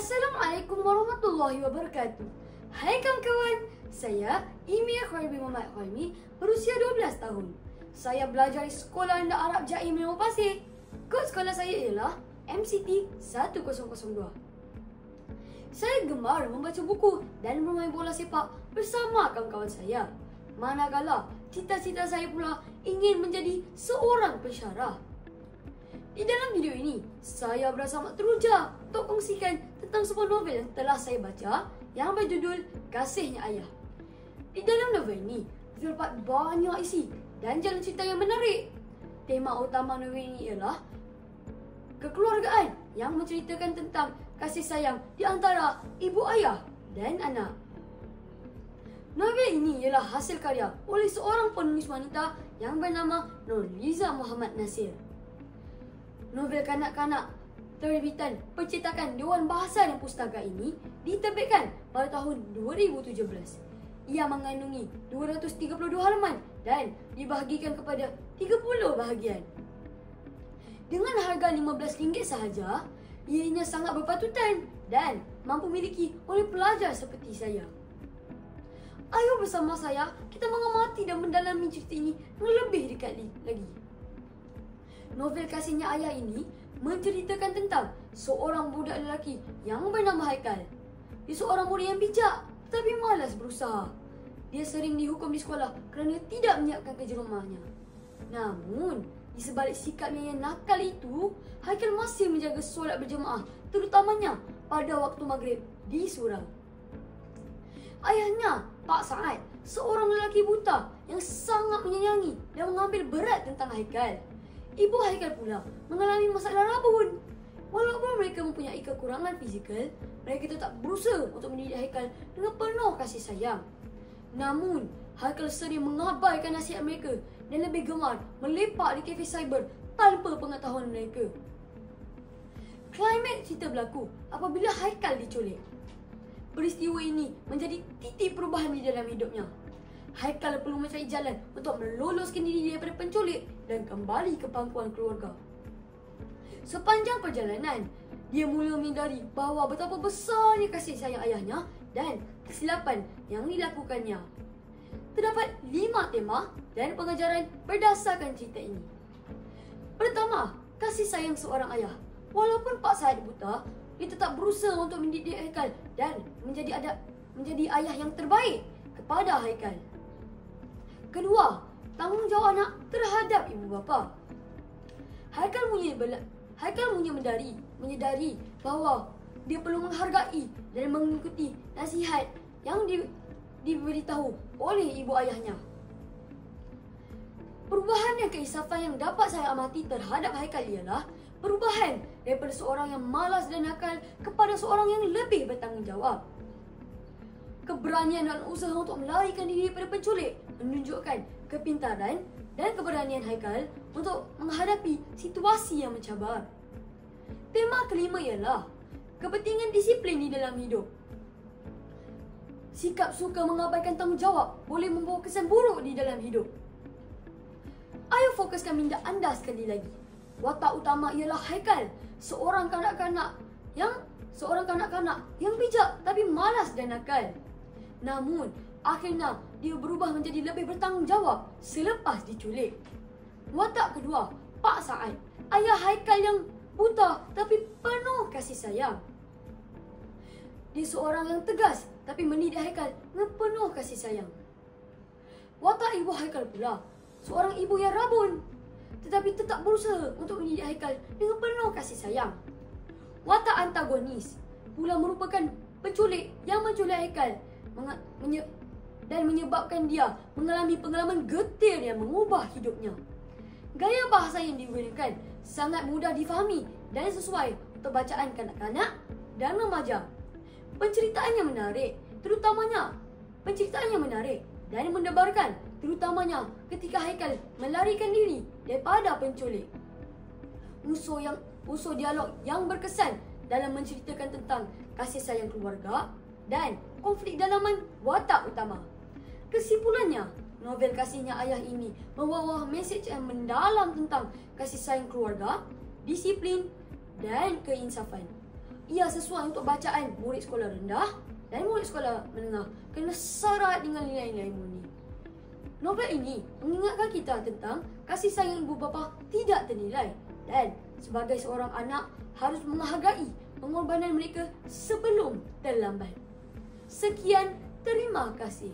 Assalamualaikum warahmatullahi wabarakatuh. Hai kawan-kawan, saya Imi Khwaimi Muhammad Khwaimi, berusia 12 tahun. Saya belajar di Sekolah Rendah Arab Jaim Limau Pasir. Kod sekolah saya ialah MCT 1002. Saya gemar membaca buku dan bermain bola sepak bersama kawan-kawan saya. Manakala cita-cita saya pula ingin menjadi seorang pensyarah. Di dalam video ini, saya berasa amat teruja untuk kongsikan tentang sebuah novel yang telah saya baca yang berjudul Kasihnya Ayah. Di dalam novel ini, terdapat banyak isi dan jalan cerita yang menarik. Tema utama novel ini ialah kekeluargaan yang menceritakan tentang kasih sayang di antara ibu ayah dan anak. Novel ini ialah hasil karya oleh seorang penulis wanita yang bernama Nurliza Muhammad Nasir. Novel kanak-kanak terbitan percetakan Dewan Bahasa dan Pustaka ini diterbitkan pada tahun 2017. Ia mengandungi 232 halaman dan dibahagikan kepada 30 bahagian. Dengan harga RM15 sahaja, ianya sangat berpatutan dan mampu miliki oleh pelajar seperti saya. Ayo bersama saya kita mengamati dan mendalami cerita ini lebih dekat lagi. Novel Kasihnya Ayah ini menceritakan tentang seorang budak lelaki yang bernama Haikal. Dia seorang murid yang bijak tapi malas berusaha. Dia sering dihukum di sekolah kerana tidak menyiapkan kerja rumahnya. Namun, di sebalik sikapnya yang nakal itu, Haikal masih menjaga solat berjemaah, terutamanya pada waktu maghrib di surau. Ayahnya, Pak Saad, seorang lelaki buta yang sangat menyayangi dan mengambil berat tentang Haikal. Ibu Haikal pula mengalami masalah rabun. Walaupun mereka mempunyai kekurangan fizikal, mereka tetap berusaha untuk mendidik Haikal dengan penuh kasih sayang. Namun, Haikal sering mengabaikan nasihat mereka dan lebih gemar melepak di kafe cyber tanpa pengetahuan mereka. Klimaks cerita berlaku apabila Haikal diculik. Peristiwa ini menjadi titik perubahan di dalam hidupnya. Haikal perlu mencari jalan untuk meloloskan diri daripada penculik dan kembali ke pangkuan keluarga. Sepanjang perjalanan, dia mula menyadari bahawa betapa besarnya kasih sayang ayahnya dan kesilapan yang dilakukannya. Terdapat 5 tema dan pengajaran berdasarkan cerita ini. Pertama, kasih sayang seorang ayah. Walaupun Pak Saad buta, dia tetap berusaha untuk mendidik Haikal dan menjadi ayah yang terbaik kepada Haikal. Kedua, tanggungjawab anak terhadap ibu bapa. Haikal menyedari bahawa dia perlu menghargai dan mengikuti nasihat yang diberitahu oleh ibu ayahnya. Perubahan dan keinsafan yang dapat saya amati terhadap Haikal ialah perubahan daripada seorang yang malas dan nakal kepada seorang yang lebih bertanggungjawab. Keberanian dan usaha untuk melarikan diri daripada penculik menunjukkan kepintaran dan keberanian Haikal untuk menghadapi situasi yang mencabar. Tema kelima ialah kepentingan disiplin di dalam hidup. Sikap suka mengabaikan tanggungjawab boleh membawa kesan buruk di dalam hidup. Ayo fokuskan minda anda sekali lagi. Watak utama ialah Haikal, seorang kanak-kanak yang bijak tapi malas dan nakal. Namun, akhirnya dia berubah menjadi lebih bertanggungjawab selepas diculik. Watak kedua, Pak Saad, ayah Haikal yang buta tapi penuh kasih sayang. Dia seorang yang tegas tapi mendidik Haikal dengan penuh kasih sayang. Watak ibu Haikal pula, seorang ibu yang rabun tetapi tetap berusaha untuk mendidik Haikal dengan penuh kasih sayang. Watak antagonis pula merupakan penculik yang menculik Haikal dan menyebabkan dia mengalami pengalaman getir yang mengubah hidupnya. Gaya bahasa yang digunakan sangat mudah difahami dan sesuai untuk bacaan kanak-kanak dan remaja. Penceritaannya menarik dan mendebarkan, terutamanya ketika Haikal melarikan diri daripada penculik. Unsur dialog yang berkesan dalam menceritakan tentang kasih sayang keluarga dan konflik dalaman watak utama. Kesimpulannya, novel Kasihnya Ayah ini membawa mesej yang mendalam tentang kasih sayang keluarga, disiplin dan keinsafan. ia sesuai untuk bacaan murid sekolah rendah dan murid sekolah menengah kena syarat dengan nilai-nilai murni. Novel ini mengingatkan kita tentang kasih sayang ibu bapa tidak ternilai dan sebagai seorang anak harus menghargai pengorbanan mereka sebelum terlambat. Sekian, terima kasih.